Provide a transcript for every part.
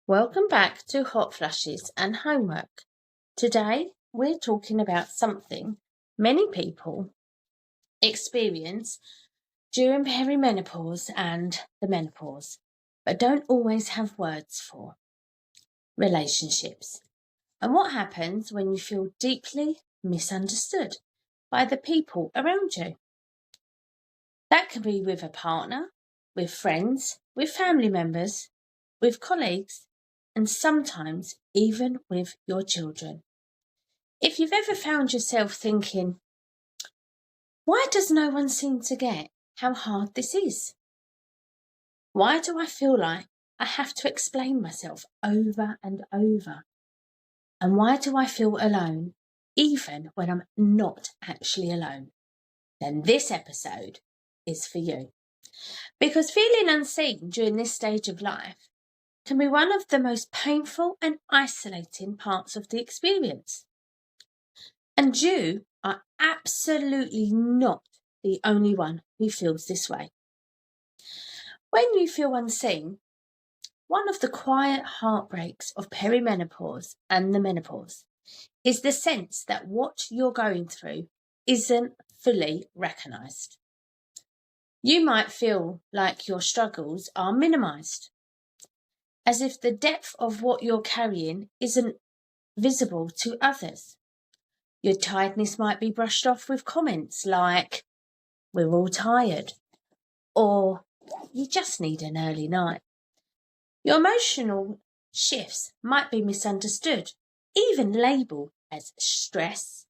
Welcome back to Hot Flushes and Homework. Today we're talking about something many people experience during perimenopause and the menopause, but don't always have words for: relationships. And what happens when you feel deeply misunderstood by the people around you. That can be with a partner, with friends, with family members, with colleagues, and sometimes even with your children. If you've ever found yourself thinking, why does no one seem to get how hard this is? Why do I feel like I have to explain myself over and over? And why do I feel alone, even when I'm not actually alone? Then this episode is for you. Because feeling unseen during this stage of life can be one of the most painful and isolating parts of the experience. And you are absolutely not the only one who feels this way. When you feel unseen, one of the quiet heartbreaks of perimenopause and the menopause is the sense that what you're going through isn't fully recognised. You might feel like your struggles are minimised, as if the depth of what you're carrying isn't visible to others. Your tiredness might be brushed off with comments like, "We're all tired," or "You just need an early night." Your emotional shifts might be misunderstood, even labelled as stress,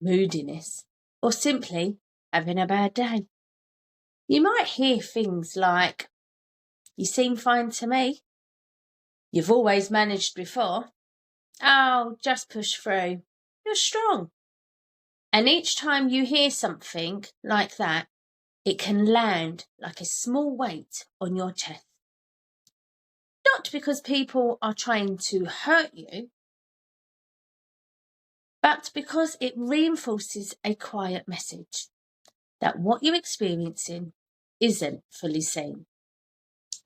moodiness, or simply having a bad day. You might hear things like, "You seem fine to me," "You've always managed before," "Oh, just push through, you're strong." And each time you hear something like that, it can land like a small weight on your chest. Not because people are trying to hurt you, but because it reinforces a quiet message that what you're experiencing isn't fully seen.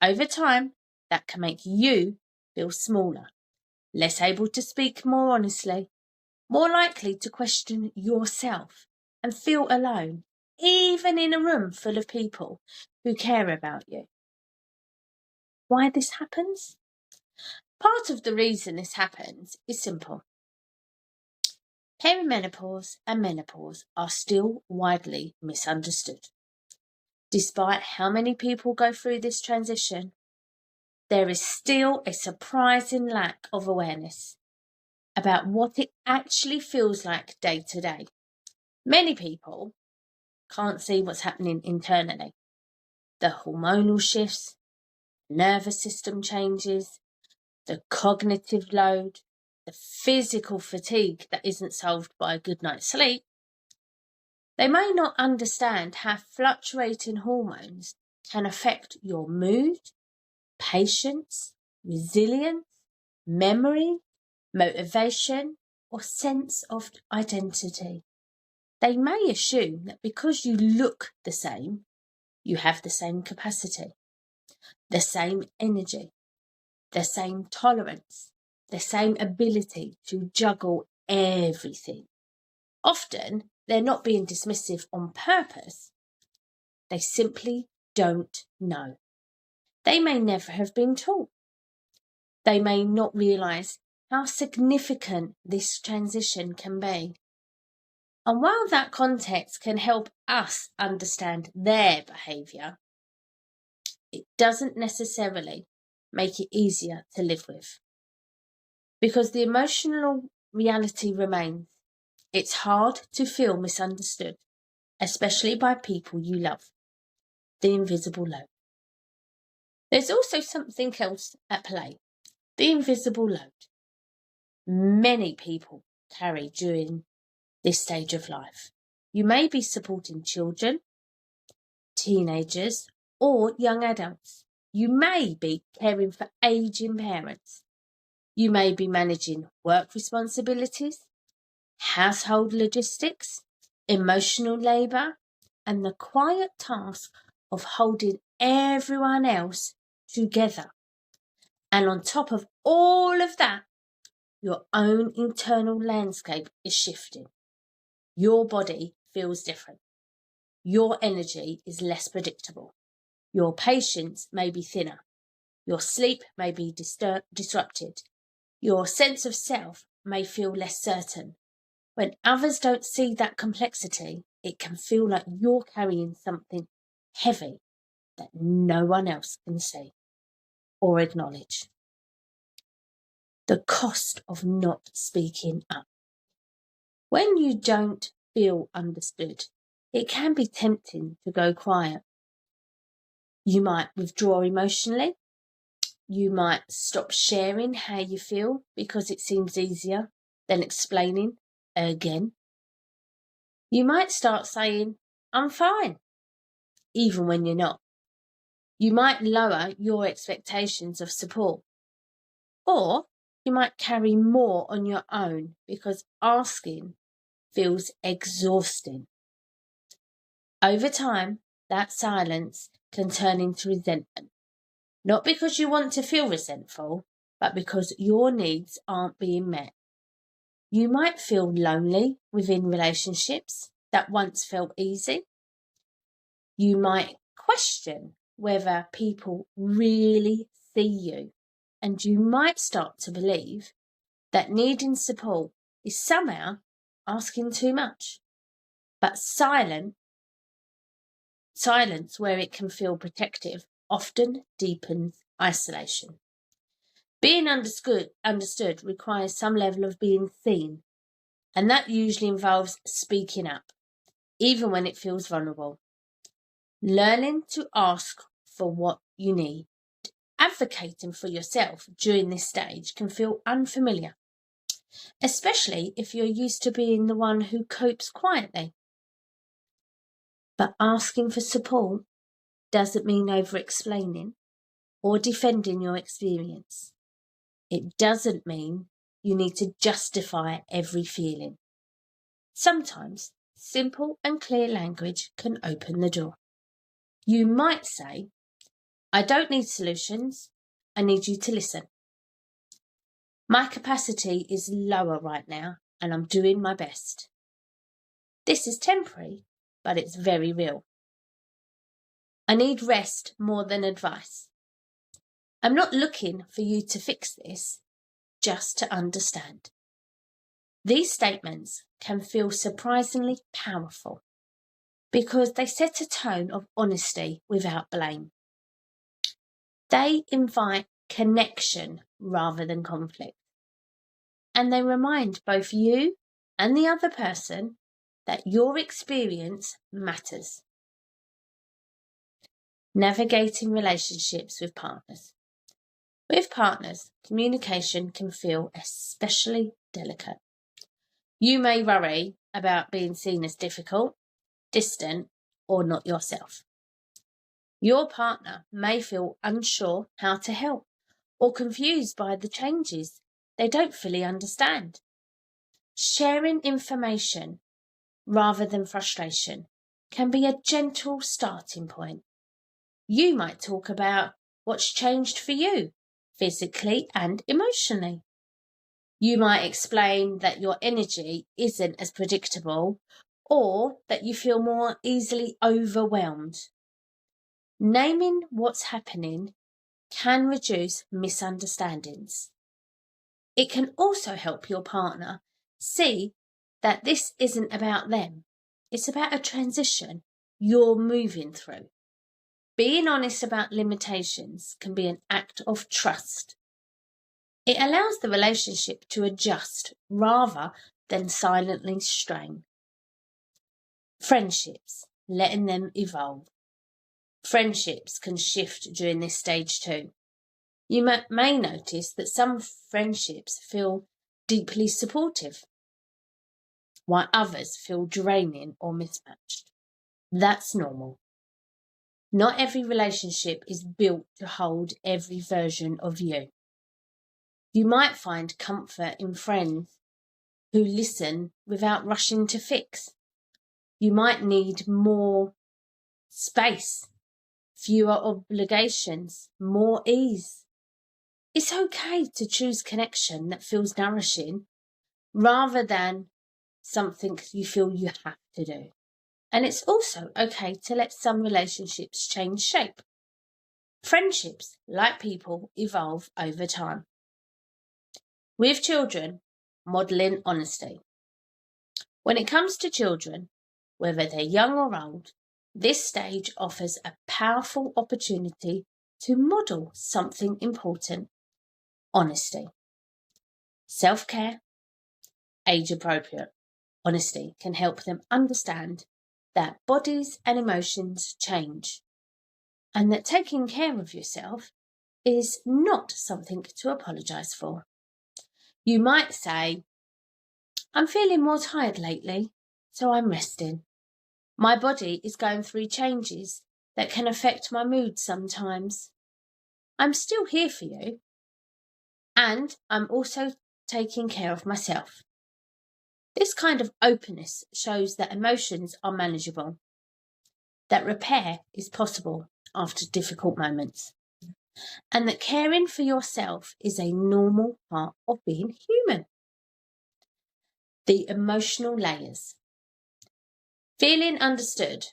Over time, that can make you feel smaller, less able to speak more honestly, more likely to question yourself and feel alone, even in a room full of people who care about you. Why this happens? Part of the reason this happens is simple. Perimenopause and menopause are still widely misunderstood. Despite how many people go through this transition, there is still a surprising lack of awareness about what it actually feels like day to day. Many people can't see what's happening internally. The hormonal shifts, nervous system changes, the cognitive load, the physical fatigue that isn't solved by a good night's sleep. They may not understand how fluctuating hormones can affect your mood, patience, resilience, memory, motivation, or sense of identity. They may assume that because you look the same, you have the same capacity, the same energy, the same tolerance, the same ability to juggle everything. Often, they're not being dismissive on purpose. They simply don't know. They may never have been taught. They may not realise how significant this transition can be. And while that context can help us understand their behaviour, it doesn't necessarily make it easier to live with. Because the emotional reality remains. It's hard to feel misunderstood, especially by people you love. The invisible load. There's also something else at play. The invisible load. Many people carry during this stage of life. You may be supporting children, teenagers, or young adults. You may be caring for aging parents. You may be managing work responsibilities, household logistics, emotional labour, and the quiet task of holding everyone else together. And on top of all of that, your own internal landscape is shifting. Your body feels different. Your energy is less predictable. Your patience may be thinner. Your sleep may be disrupted. Your sense of self may feel less certain. When others don't see that complexity, it can feel like you're carrying something heavy that no one else can see or acknowledge. The cost of not speaking up. When you don't feel understood, it can be tempting to go quiet. You might withdraw emotionally. You might stop sharing how you feel because it seems easier than explaining again. You might start saying, "I'm fine," even when you're not. You might lower your expectations of support. Or you might carry more on your own because asking feels exhausting. Over time, that silence can turn into resentment. Not because you want to feel resentful, but because your needs aren't being met. You might feel lonely within relationships that once felt easy. You might question whether people really see you, and you might start to believe that needing support is somehow asking too much. But silence where it can feel protective often deepens isolation. Being understood requires some level of being seen, and that usually involves speaking up, even when it feels vulnerable. Learning to ask for what you need, advocating for yourself during this stage can feel unfamiliar, especially if you're used to being the one who copes quietly. But asking for support doesn't mean over-explaining or defending your experience. It doesn't mean you need to justify every feeling. Sometimes simple and clear language can open the door. You might say, "I don't need solutions, I need you to listen. My capacity is lower right now and I'm doing my best. This is temporary, but it's very real. I need rest more than advice. I'm not looking for you to fix this, just to understand." These statements can feel surprisingly powerful because they set a tone of honesty without blame. They invite connection rather than conflict. And they remind both you and the other person that your experience matters. Navigating relationships with partners. With partners, communication can feel especially delicate. You may worry about being seen as difficult, distant, or not yourself. Your partner may feel unsure how to help or confused by the changes they don't fully understand. Sharing information rather than frustration can be a gentle starting point. You might talk about what's changed for you, physically and emotionally. You might explain that your energy isn't as predictable or that you feel more easily overwhelmed. Naming what's happening can reduce misunderstandings. It can also help your partner see that this isn't about them. It's about a transition you're moving through. Being honest about limitations can be an act of trust. It allows the relationship to adjust rather than silently strain. Friendships, letting them evolve. Friendships can shift during this stage too. You may notice that some friendships feel deeply supportive, while others feel draining or mismatched. That's normal. Not every relationship is built to hold every version of you. You might find comfort in friends who listen without rushing to fix. You might need more space, fewer obligations, more ease. It's okay to choose connection that feels nourishing rather than something you feel you have to do. And it's also okay to let some relationships change shape. Friendships, like people, evolve over time. With children, modelling honesty. When it comes to children, whether they're young or old, this stage offers a powerful opportunity to model something important: honesty. Self-care, age-appropriate honesty can help them understand that bodies and emotions change, and that taking care of yourself is not something to apologise for. You might say, "I'm feeling more tired lately, so I'm resting. My body is going through changes that can affect my mood sometimes. I'm still here for you, and I'm also taking care of myself." This kind of openness shows that emotions are manageable, that repair is possible after difficult moments, and that caring for yourself is a normal part of being human. The emotional layers. Feeling understood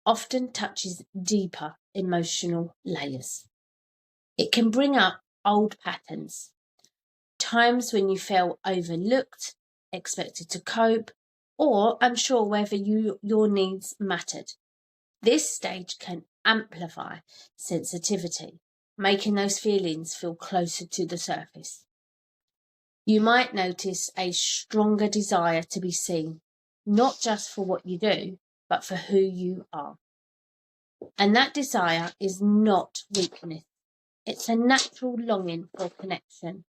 often touches deeper emotional layers. It can bring up old patterns, times when you felt overlooked, expected to cope, or unsure whether your needs mattered. This stage can amplify sensitivity, making those feelings feel closer to the surface. You might notice a stronger desire to be seen, not just for what you do, but for who you are. And that desire is not weakness. It's a natural longing for connection.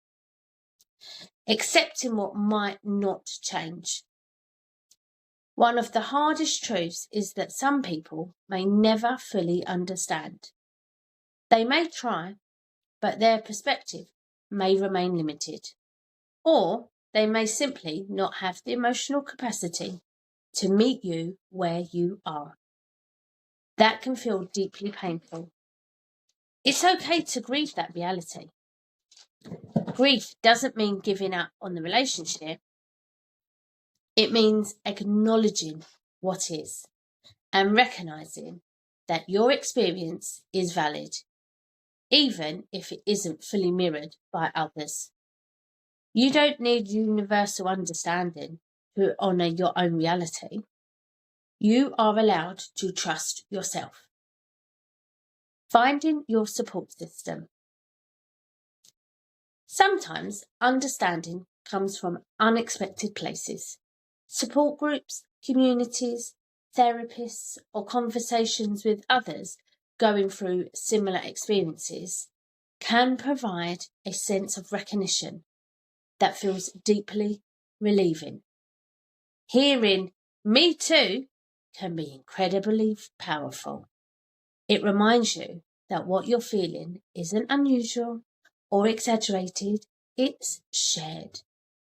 Accepting what might not change. One of the hardest truths is that some people may never fully understand. They may try, but their perspective may remain limited. Or they may simply not have the emotional capacity to meet you where you are. That can feel deeply painful. It's okay to grieve that reality. Grief doesn't mean giving up on the relationship. It means acknowledging what is and recognizing that your experience is valid, even if it isn't fully mirrored by others. You don't need universal understanding to honour your own reality. You are allowed to trust yourself. Finding your support system. Sometimes understanding comes from unexpected places. Support groups, communities, therapists, or conversations with others going through similar experiences can provide a sense of recognition that feels deeply relieving. Hearing "me too" can be incredibly powerful. It reminds you that what you're feeling isn't unusual or exaggerated, it's shared.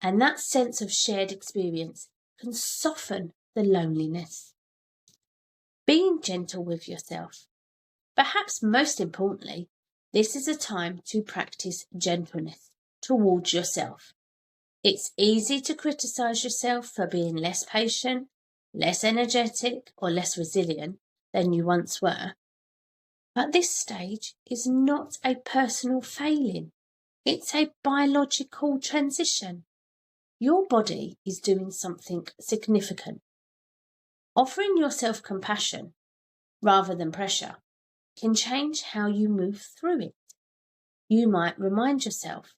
And that sense of shared experience can soften the loneliness. Being gentle with yourself. Perhaps most importantly, this is a time to practice gentleness towards yourself. It's easy to criticise yourself for being less patient, less energetic, or less resilient than you once were. But this stage is not a personal failing. It's a biological transition. Your body is doing something significant. Offering yourself compassion rather than pressure can change how you move through it. You might remind yourself,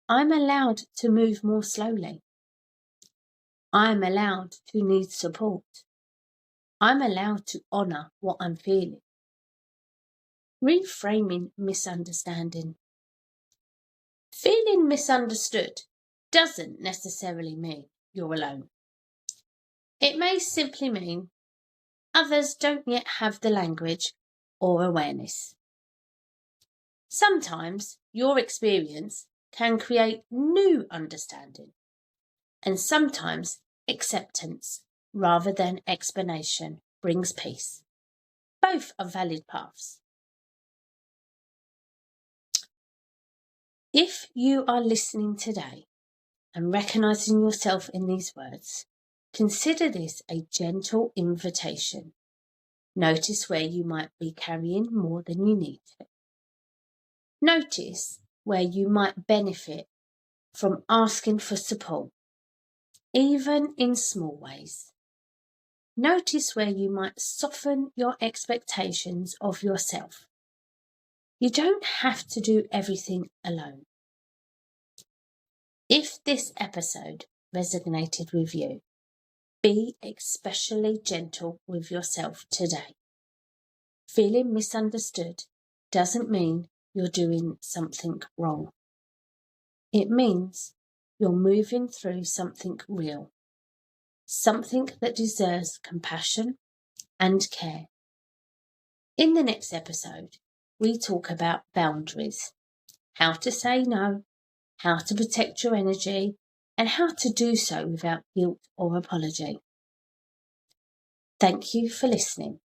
"I'm allowed to move more slowly. I'm allowed to need support. I'm allowed to honour what I'm feeling." Reframing misunderstanding. Feeling misunderstood doesn't necessarily mean you're alone. It may simply mean others don't yet have the language or awareness. Sometimes your experience can create new understanding, and sometimes acceptance rather than explanation brings peace. Both are valid paths. If you are listening today and recognizing yourself in these words, consider this a gentle invitation. Notice where you might be carrying more than you need to. Notice where you might benefit from asking for support, even in small ways. Notice where you might soften your expectations of yourself. You don't have to do everything alone. If this episode resonated with you, be especially gentle with yourself today. Feeling misunderstood doesn't mean you're doing something wrong. It means you're moving through something real, something that deserves compassion and care. In the next episode, we talk about boundaries, how to say no, how to protect your energy, and how to do so without guilt or apology. Thank you for listening.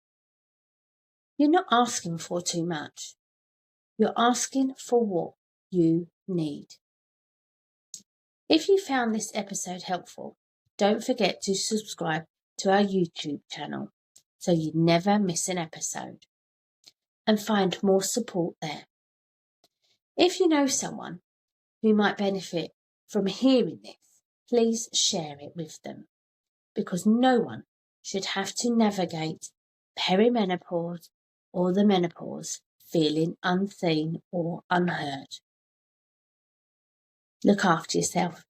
You're not asking for too much. You're asking for what you need. If you found this episode helpful, don't forget to subscribe to our YouTube channel so you never miss an episode, and find more support there. If you know someone who might benefit from hearing this, please share it with them, because no one should have to navigate perimenopause or the menopause feeling unseen or unheard. Look after yourself.